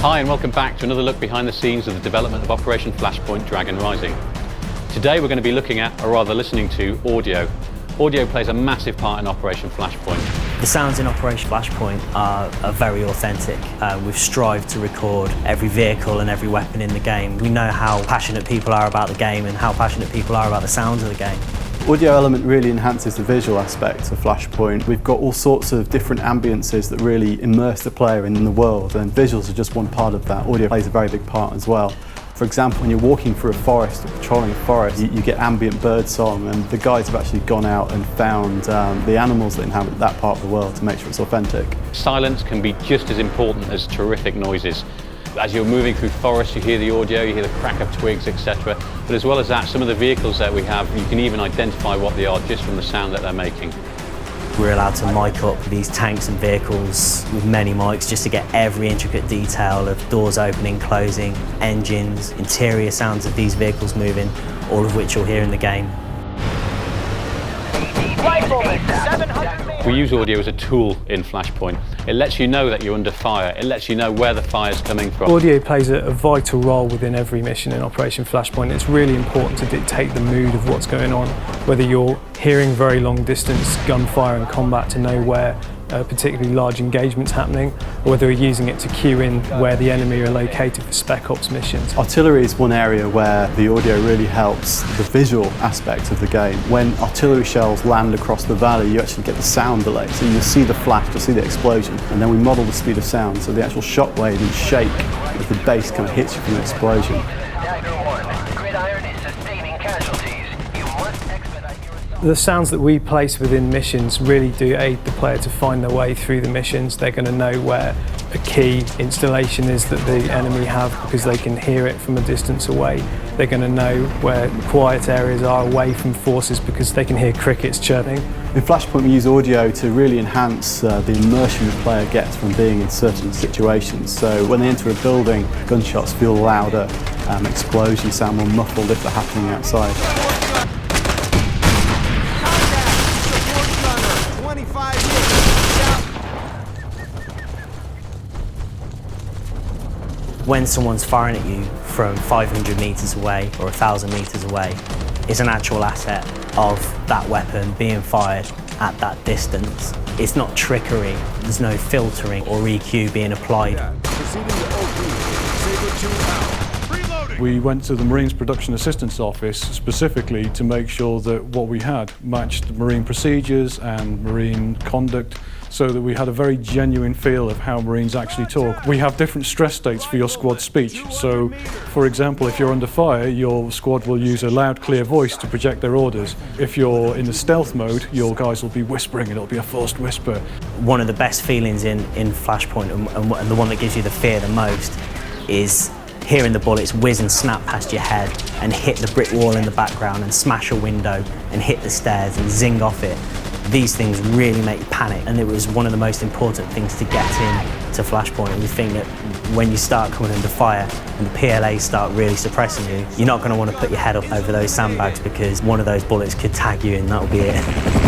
Hi and welcome back to another look behind the scenes of the development of Operation Flashpoint Dragon Rising. Today we're going to be looking at, or rather listening to, audio. Audio plays a massive part in Operation Flashpoint. The sounds in Operation Flashpoint are very authentic. We've strived to record every vehicle and every weapon in the game. We know how passionate people are about the game and how passionate people are about the sounds of the game. Audio element really enhances the visual aspect of Flashpoint. We've got all sorts of different ambiences that really immerse the player in the world, and visuals are just one part of that. Audio plays a very big part as well. For example, when you're walking through a forest or patrolling a forest, you get ambient bird song, and the guides have actually gone out and found the animals that inhabit that part of the world to make sure it's authentic. Silence can be just as important as terrific noises. As you're moving through forests, you hear the audio, you hear the crack of twigs, etc. But as well as that, some of the vehicles that we have, you can even identify what they are just from the sound that they're making. We're allowed to mic up these tanks and vehicles with many mics just to get every intricate detail of doors opening, closing, engines, interior sounds of these vehicles moving, all of which you'll hear in the game. We use audio as a tool in Flashpoint. It lets you know that you're under fire. It lets you know where the fire's coming from. Audio plays a vital role within every mission in Operation Flashpoint. It's really important to dictate the mood of what's going on, whether you're hearing very long distance gunfire and combat to know where particularly large engagements happening, or whether you're using it to cue in where the enemy are located for spec ops missions. Artillery is one area where the audio really helps the visual aspect of the game. When artillery shells land across the valley, you actually get the sound delay. So you'll see the flash, you'll see the explosion, and then we model the speed of sound, so the actual shockwave and shake as the bass kind of hits you from the explosion. The sounds that we place within missions really do aid the player to find their way through the missions. They're going to know where a key installation is that the enemy have because they can hear it from a distance away. They're going to know where quiet areas are away from forces because they can hear crickets chirping. In Flashpoint we use audio to really enhance the immersion the player gets from being in certain situations. So when they enter a building, gunshots feel louder, explosions sound more muffled if they're happening outside. When someone's firing at you from 500 metres away or 1,000 metres away, it's an actual asset of that weapon being fired at that distance. It's not trickery, there's no filtering or EQ being applied. We went to the Marines Production Assistance Office specifically to make sure that what we had matched Marine procedures and Marine conduct, so that we had a very genuine feel of how Marines actually talk. We have different stress states for your squad speech. So, for example, if you're under fire, your squad will use a loud, clear voice to project their orders. If you're in the stealth mode, your guys will be whispering, and it'll be a forced whisper. One of the best feelings in Flashpoint, and the one that gives you the fear the most, is hearing the bullets whiz and snap past your head and hit the brick wall in the background and smash a window and hit the stairs and zing off it. These things really make you panic, and it was one of the most important things to get into Flashpoint. And you think that when you start coming under fire and the PLAs start really suppressing you, you're not going to want to put your head up over those sandbags because one of those bullets could tag you and that'll be it.